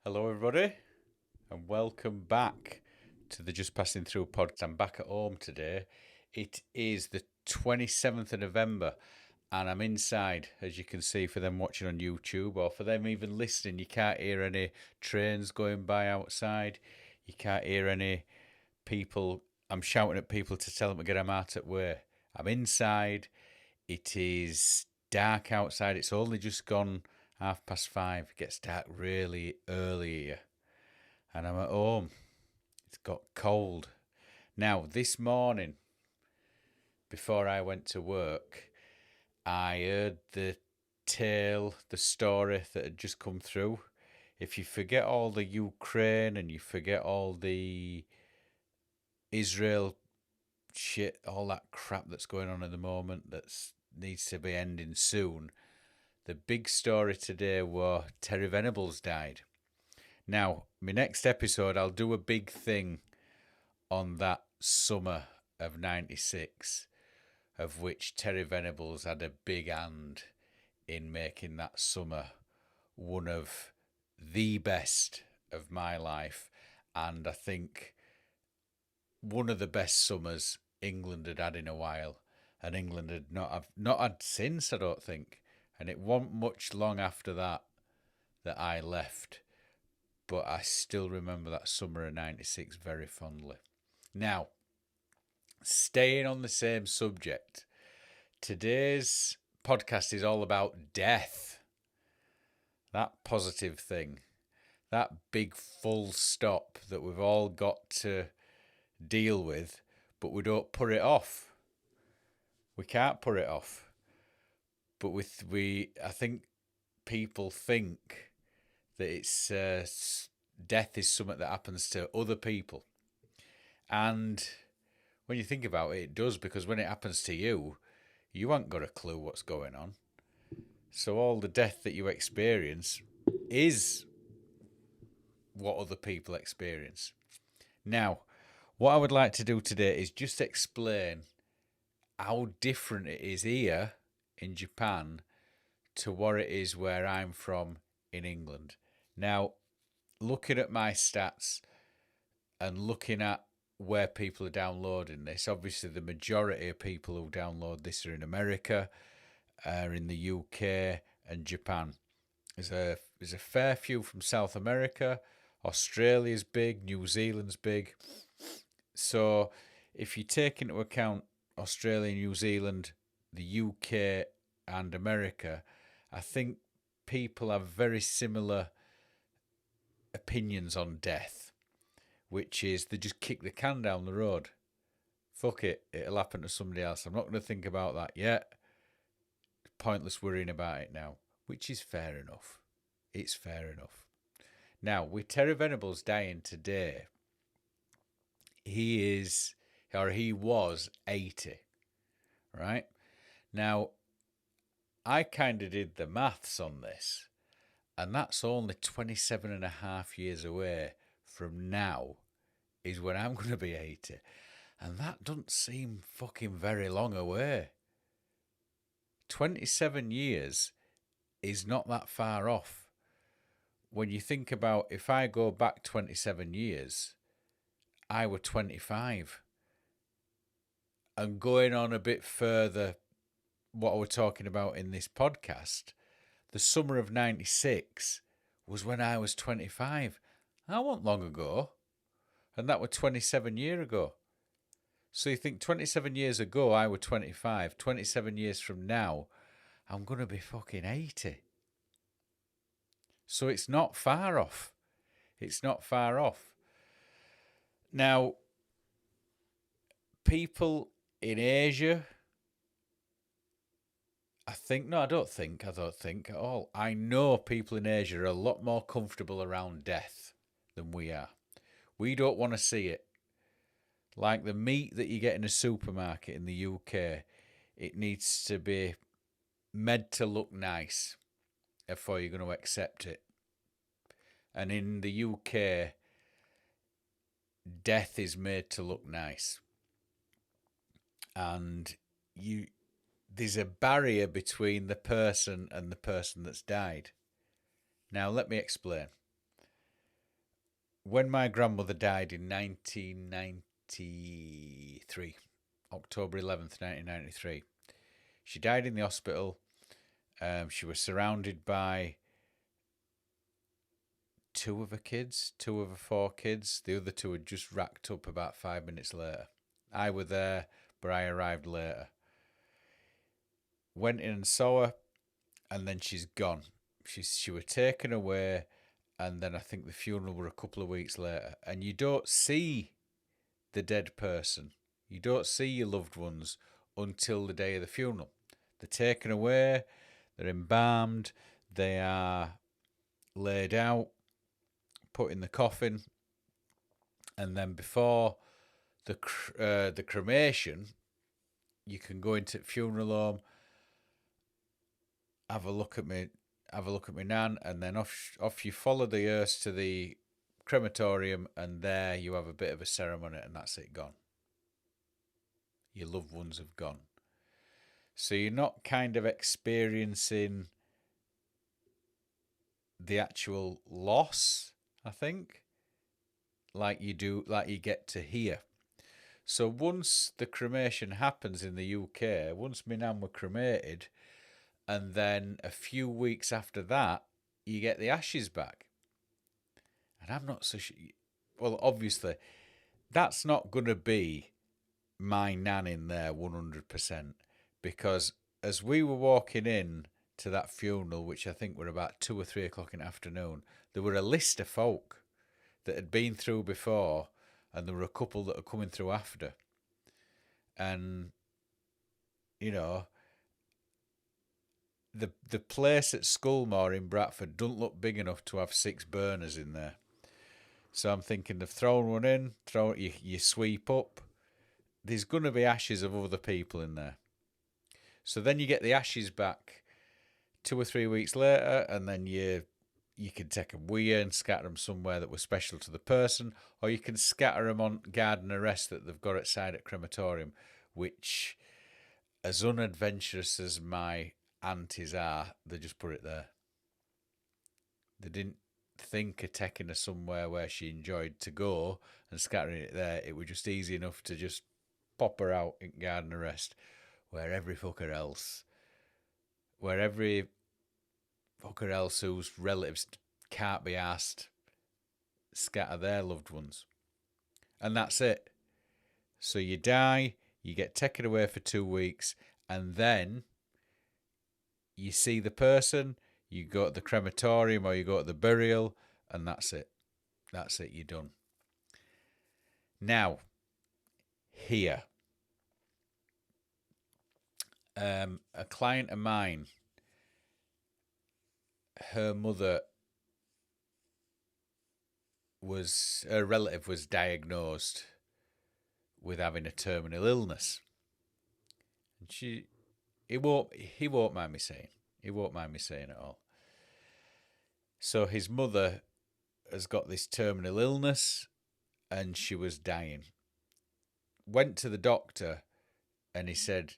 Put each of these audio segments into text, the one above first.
Hello, everybody, and welcome back to the Just Passing Through podcast. I'm back at home today. It is the 27th of November, and I'm inside, as you can see, for them watching on YouTube, or for them even listening. You can't hear any trains going by outside. You can't hear any people. I'm shouting at people to tell them to get them out at way. I'm inside. It is dark outside. It's only just gone 5:30. It gets dark really early here. And I'm at home. It's got cold. Now, this morning, before I went to work, I heard the story that had just come through. If you forget all the Ukraine and you forget all the Israel shit, all that crap that's going on at the moment that needs to be ending soon, the big story today was Terry Venables died. Now, my next episode, I'll do a big thing on that summer of 96, of which Terry Venables had a big hand in making that summer one of the best of my life. And I think one of the best summers England had had in a while. And England had not had since, I don't think. And it wasn't much long after that I left. But I still remember that summer of 96 very fondly. Now, staying on the same subject, today's podcast is all about death. That positive thing, that big full stop that we've all got to deal with, but we don't put it off. We can't put it off. But I think people think that it's death is something that happens to other people. And when you think about it, it does, because when it happens to you, you haven't got a clue what's going on. So all the death that you experience is what other people experience. Now, what I would like to do today is just explain how different it is here in Japan to what it is where I'm from in England. Now, looking at my stats and looking at where people are downloading this, obviously the majority of people who download this are in America, are in the UK and Japan. There's a fair few from South America. Australia's big, New Zealand's big. So if you take into account Australia, New Zealand, the UK and America, I think people have very similar opinions on death, which is they just kick the can down the road. Fuck it, it'll happen to somebody else. I'm not going to think about that yet. Pointless worrying about it now, which is fair enough. It's fair enough. Now, with Terry Venables dying today, he was 80, right? Now, I kind of did the maths on this, and that's only 27 and a half years away from now is when I'm going to be 80. And that doesn't seem fucking very long away. 27 years is not that far off. When you think about, if I go back 27 years, I were 25. And going on a bit further, what we're talking about in this podcast, the summer of 96 was when I was 25. That wasn't long ago. And that was 27 years ago. So you think 27 years ago, I was 25. 27 years from now, I'm going to be fucking 80. So it's not far off. It's not far off. Now, people in Asia, I don't think at all. I know people in Asia are a lot more comfortable around death than we are. We don't want to see it. Like the meat that you get in a supermarket in the UK, it needs to be made to look nice before you're going to accept it. And in the UK, death is made to look nice. And there's a barrier between the person and the person that's died. Now, let me explain. when my grandmother died in 1993, October 11th, 1993, she died in the hospital. She was surrounded by two of her kids, two of her four kids. The other two had just racked up about 5 minutes later. I were there, but I arrived later. Went in and saw her, and then she's gone. She were taken away, and then I think the funeral were a couple of weeks later. And you don't see the dead person. You don't see your loved ones until the day of the funeral. They're taken away, they're embalmed, they are laid out, put in the coffin, and then before the cremation, you can go into the funeral home, have a look at my nan, and then off you follow the hearse to the crematorium, and there you have a bit of a ceremony, and that's it, gone. Your loved ones have gone. So you're not kind of experiencing the actual loss, I think, like you get to hear. So once the cremation happens in the UK, once my nan were cremated, and then a few weeks after that, you get the ashes back. And I'm not so sure. Well, obviously, that's not going to be my nan in there 100%, because as we were walking in to that funeral, which I think were about 2 or 3 o'clock in the afternoon, there were a list of folk that had been through before, and there were a couple that are coming through after. And, you know, the place at Scullmore in Bradford don't look big enough to have 6 burners in there. So I'm thinking of throwing one in, you sweep up. There's going to be ashes of other people in there. So then you get the ashes back 2 or 3 weeks later, and then you can take them with you and scatter them somewhere that was special to the person, or you can scatter them on garden arrest that they've got outside at crematorium, which, as unadventurous as my aunties are, they just put it there. They didn't think of taking her somewhere where she enjoyed to go and scattering it there. It was just easy enough to just pop her out in garden arrest, where every fucker else whose relatives can't be asked scatter their loved ones. And that's it. So you die, you get taken away for 2 weeks, and then you see the person, you go to the crematorium or you go to the burial, and that's it. That's it, you're done. Now, here, a client of mine, her relative was diagnosed with having a terminal illness. And he won't mind me saying. He won't mind me saying at all. So his mother has got this terminal illness, and she was dying. Went to the doctor, and he said,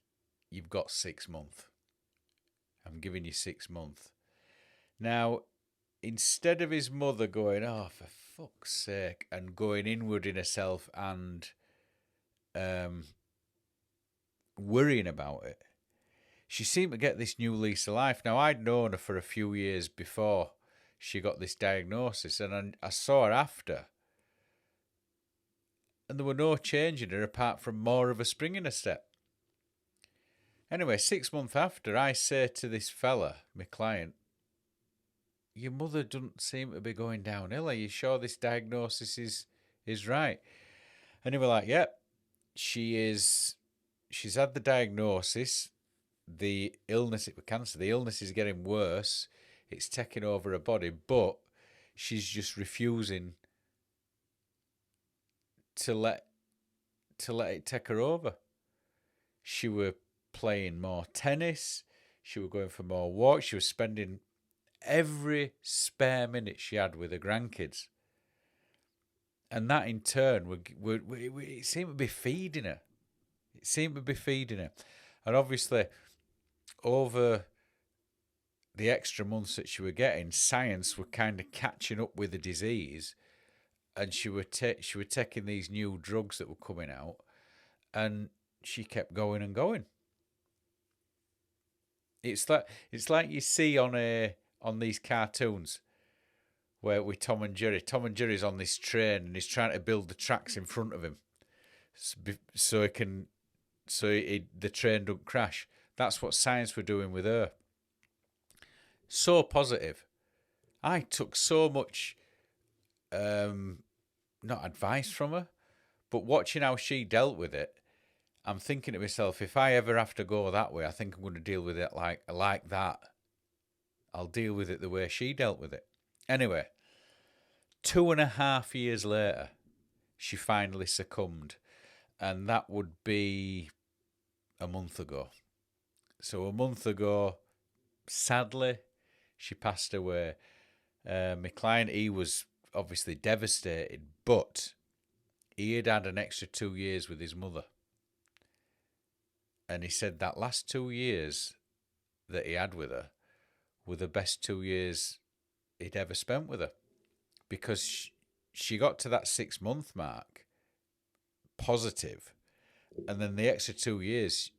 "You've got 6 months. I'm giving you 6 months." Now, instead of his mother going, "Oh, for fuck's sake," and going inward in herself and worrying about it, she seemed to get this new lease of life. Now, I'd known her for a few years before she got this diagnosis, and I saw her after, and there were no change in her apart from more of a spring in her step. Anyway, 6 months after, I say to this fella, my client, "Your mother doesn't seem to be going downhill. Are you sure this diagnosis is right?" And he was like, "Yep, she is. She's had the diagnosis. The illness, it was cancer. The illness is getting worse. It's taking over her body, but she's just refusing to let it take her over. She were playing more tennis. She were going for more walks. She was spending every spare minute she had with her grandkids. And that in turn it seemed to be feeding her. It seemed to be feeding her. And obviously, over the extra months that she were getting, science were kind of catching up with the disease. and she were taking these new drugs that were coming out, and she kept going and going. It's like you see on these cartoons where with Tom and Jerry. Tom and Jerry's on this train and he's trying to build the tracks in front of him so it can the train don't crash. That's what science were doing with her. So positive. I took so much, not advice from her, but watching how she dealt with it, I'm thinking to myself, if I ever have to go that way, I think I'm going to deal with it like that. I'll deal with it the way she dealt with it. Anyway, 2.5 years later, she finally succumbed, and that would be a month ago. So a month ago, sadly, she passed away. My client, he was obviously devastated, but he had an extra 2 years with his mother. And he said that last 2 years that he had with her were the best 2 years he'd ever spent with her. Because she got to that 6-month mark, positive, and then the extra 2 years,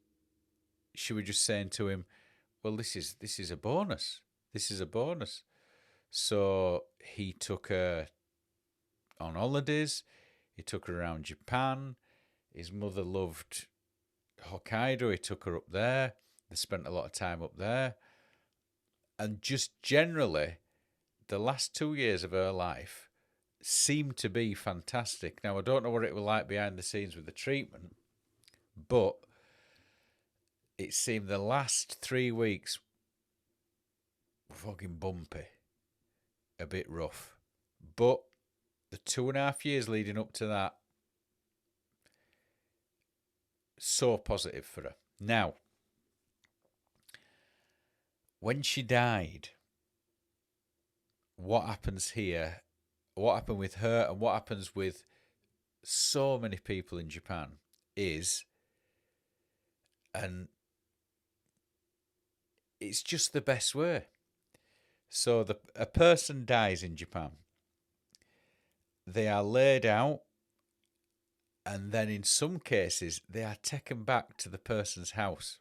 she was just saying to him, well, this is a bonus. This is a bonus. So he took her on holidays. He took her around Japan. His mother loved Hokkaido. He took her up there. They spent a lot of time up there. And just generally, the last 2 years of her life seemed to be fantastic. Now, I don't know what it was like behind the scenes with the treatment, but it seemed the last 3 weeks were fucking bumpy, a bit rough. But the 2.5 years leading up to that, so positive for her. Now, when she died, what happens here, what happened with her and what happens with so many people in Japan is, and it's just the best way. So a person dies in Japan, they are laid out, and then in some cases they are taken back to the person's house.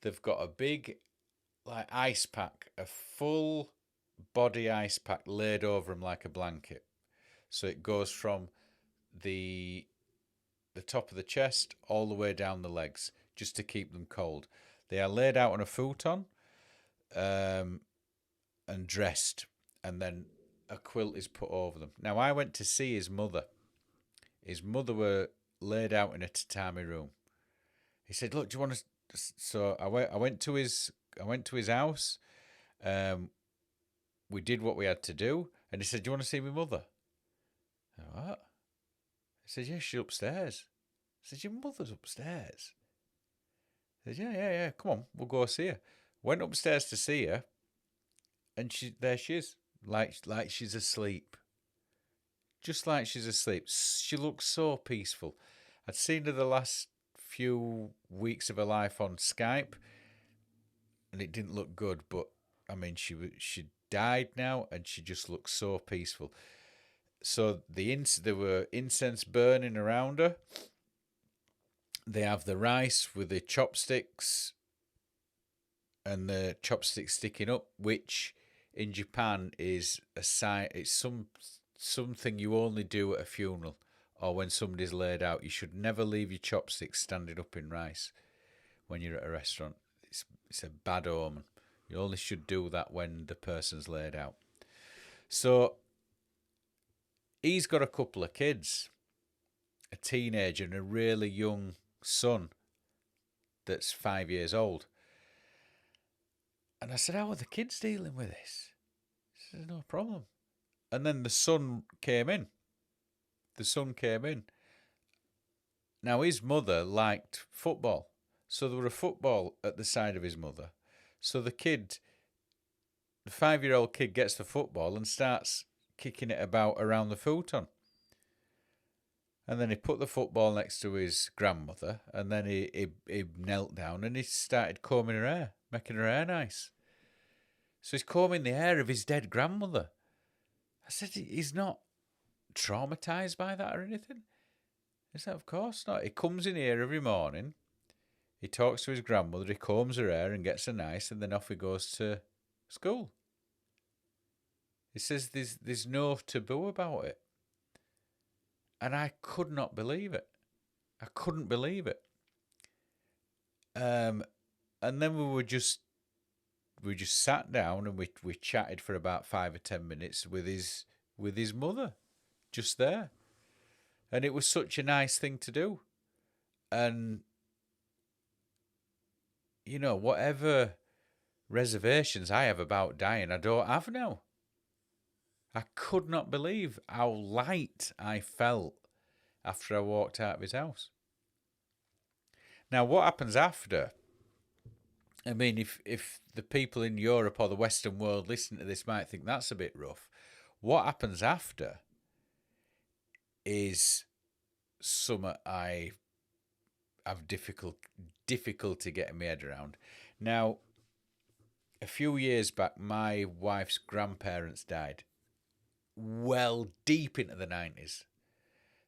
They've got a big ice pack, a full body ice pack laid over them like a blanket. So it goes from the top of the chest all the way down the legs, just to keep them cold. They are laid out on a futon and dressed, and then a quilt is put over them. Now, I went to see his mother. His mother were laid out in a tatami room. He said, "Look, do you want to?" So I went to his house. We did what we had to do, and he said, "Do you want to see my mother?" What? I said, "Yeah, she's upstairs." I said, "Your mother's upstairs?" He said, yeah. Come on, we'll go see her. Went upstairs to see her, and there she is, like she's asleep. Just like she's asleep. She looks so peaceful. I'd seen her the last few weeks of her life on Skype, and it didn't look good. But I mean, she died now, and she just looks so peaceful. So there were incense burning around her. They have the rice with the chopsticks, and the chopsticks sticking up, which in Japan is a sign. It's something you only do at a funeral or when somebody's laid out. You should never leave your chopsticks standing up in rice when you're at a restaurant. It's a bad omen. You only should do that when the person's laid out. So he's got a couple of kids, a teenager and a really young son that's 5 years old. And I said, "How are the kids dealing with this?" He said, "No problem." And then the son came in. Now, his mother liked football. So there was a football at the side of his mother. So the 5-year-old kid gets the football and starts kicking it about around the futon. And then he put the football next to his grandmother, and then he knelt down and he started combing her hair, making her hair nice. So he's combing the hair of his dead grandmother. I said, he's not traumatized by that or anything? I said, of course not. He comes in here every morning. He talks to his grandmother. He combs her hair and gets her nice, and then off he goes to school. He says there's no taboo about it. And I could not believe it. I couldn't believe it. And then we just sat down and we chatted for about 5 or 10 minutes with his mother, just there. And it was such a nice thing to do. And, you know, whatever reservations I have about dying, I don't have now. I could not believe how light I felt after I walked out of his house. Now, what happens after? I mean, if the people in Europe or the Western world listen to this might think that's a bit rough. What happens after is something I have difficulty getting my head around. Now, a few years back, my wife's grandparents died. Well, deep into the 90s.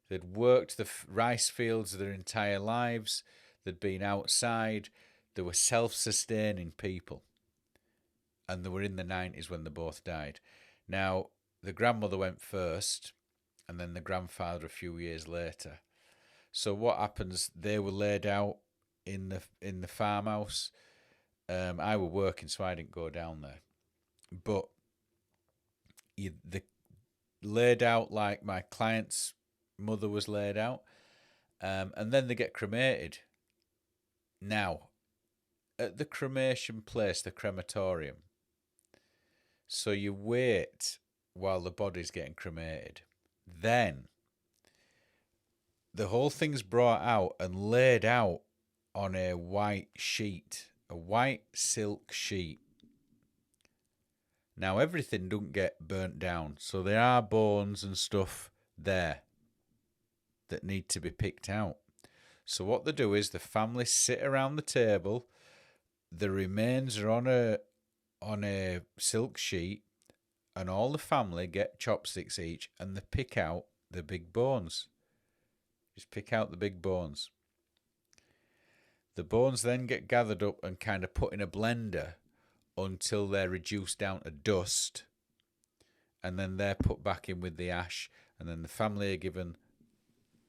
They'd worked the rice fields their entire lives. They'd been outside. They were self-sustaining people. And they were in the 90s when they both died. Now, the grandmother went first, and then the grandfather a few years later. So what happens? They were laid out in the farmhouse. I were working, so I didn't go down there. But they laid out like my client's mother was laid out, and then they get cremated. Now, at the cremation place, the crematorium, so you wait while the body's getting cremated. Then the whole thing's brought out and laid out on a white sheet, a white silk sheet. Now, everything don't get burnt down, so there are bones and stuff there that need to be picked out. So what they do is the family sit around the table, the remains are on a silk sheet, and all the family get chopsticks each, and they pick out the big bones. Just pick out the big bones. The bones then get gathered up and kind of put in a blender until they're reduced down to dust, and then they're put back in with the ash, and then the family are given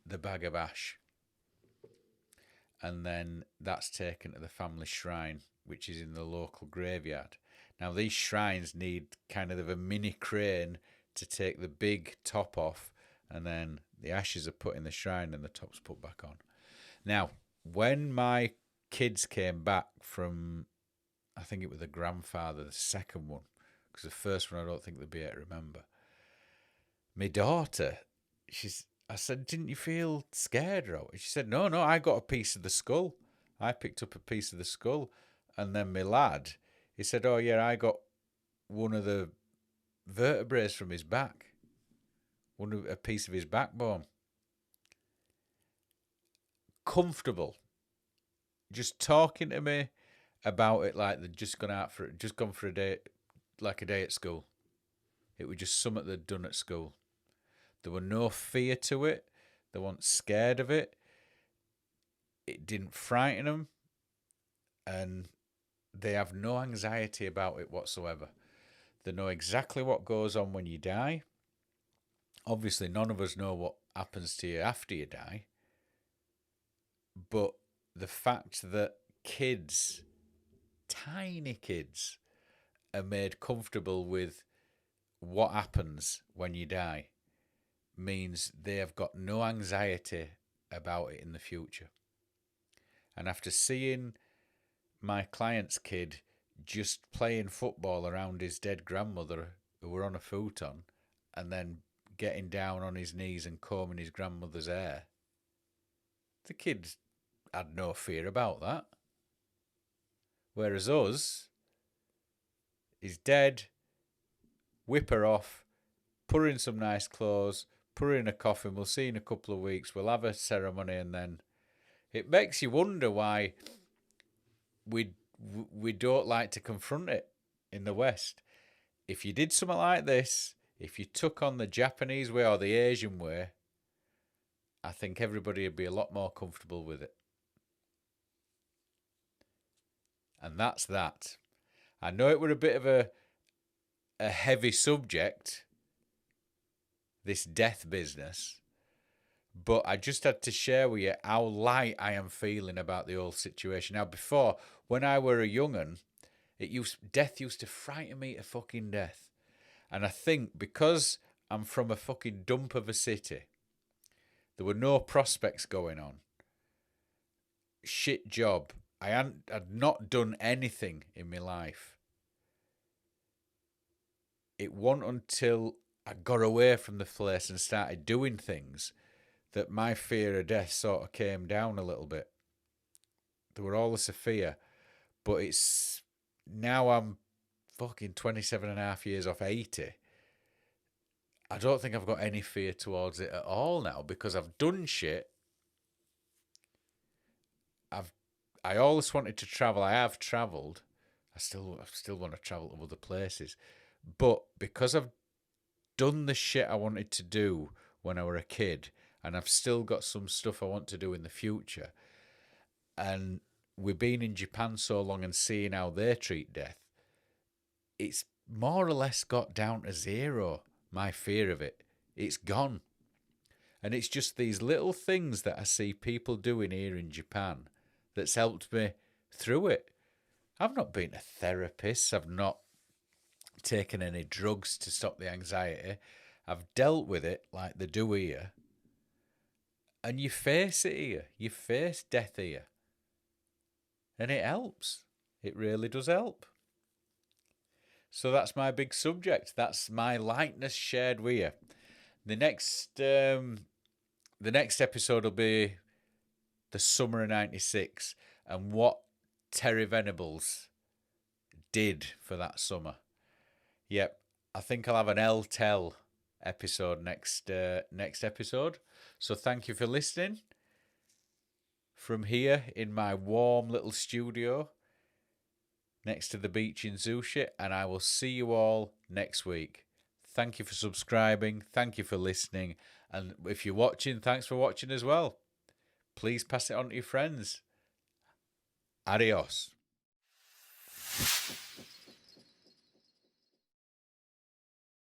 the bag of ash, and then that's taken to the family shrine, which is in the local graveyard. Now, these shrines need kind of a mini crane to take the big top off, and then the ashes are put in the shrine and the top's put back on. Now, when my kids came back from, I think it was the grandfather, the second one, because the first one I don't think they'd be able to remember. My daughter, I said, didn't you feel scared? She said, no, I got a piece of the skull. I picked up a piece of the skull. And then my lad, he said, oh yeah, I got one of the vertebrae from his back. A piece of his backbone. Comfortable. Just talking to me about it like they'd just gone for a day, like a day at school. It was just something they'd done at school. There were no fear to it. They weren't scared of it. It didn't frighten them. And they have no anxiety about it whatsoever. They know exactly what goes on when you die. Obviously, none of us know what happens to you after you die. But the fact that kids, tiny kids, are made comfortable with what happens when you die means they have got no anxiety about it in the future. And after seeing my client's kid just playing football around his dead grandmother who were on a futon, and then getting down on his knees and combing his grandmother's hair, the kid had no fear about that. Whereas us, he's dead, whip her off, put her in some nice clothes, put her in a coffin, we'll see you in a couple of weeks, we'll have a ceremony, and then it makes you wonder why we don't like to confront it in the West. If you did something like this, If you took on the Japanese way or the Asian way, I think everybody would be a lot more comfortable with it. And that's that. I know it were a bit of a heavy subject, this death business, but I just had to share with you how light I am feeling about the whole situation. Now, before, when I were a young'un, death used to frighten me to fucking death. And I think because I'm from a fucking dump of a city, there were no prospects going on. Shit job. I'd not done anything in my life. It wasn't until I got away from the place and started doing things that my fear of death sort of came down a little bit. There were all this fear, but it's now I'm fucking 27 and a half years off 80. I don't think I've got any fear towards it at all now because I've done shit. I always wanted to travel. I have travelled. I still want to travel to other places. But because I've done the shit I wanted to do when I were a kid, and I've still got some stuff I want to do in the future, and we've been in Japan so long and seeing how they treat death, it's more or less got down to zero, my fear of it. It's gone. And it's just these little things that I see people doing here in Japan that's helped me through it. I've not been a therapist. I've not taken any drugs to stop the anxiety. I've dealt with it like they do here. And you face it here. You face death here. And it helps. It really does help. So that's my big subject. That's my lightness shared with you. The next episode will be the summer of '96 and what Terry Venables did for that summer. Yep, I think I'll have an El Tell episode next episode. So thank you for listening from here in my warm little studio next to the beach in Zushi, and I will see you all next week. Thank you for subscribing. Thank you for listening. And if you're watching, thanks for watching as well. Please pass it on to your friends. Adios.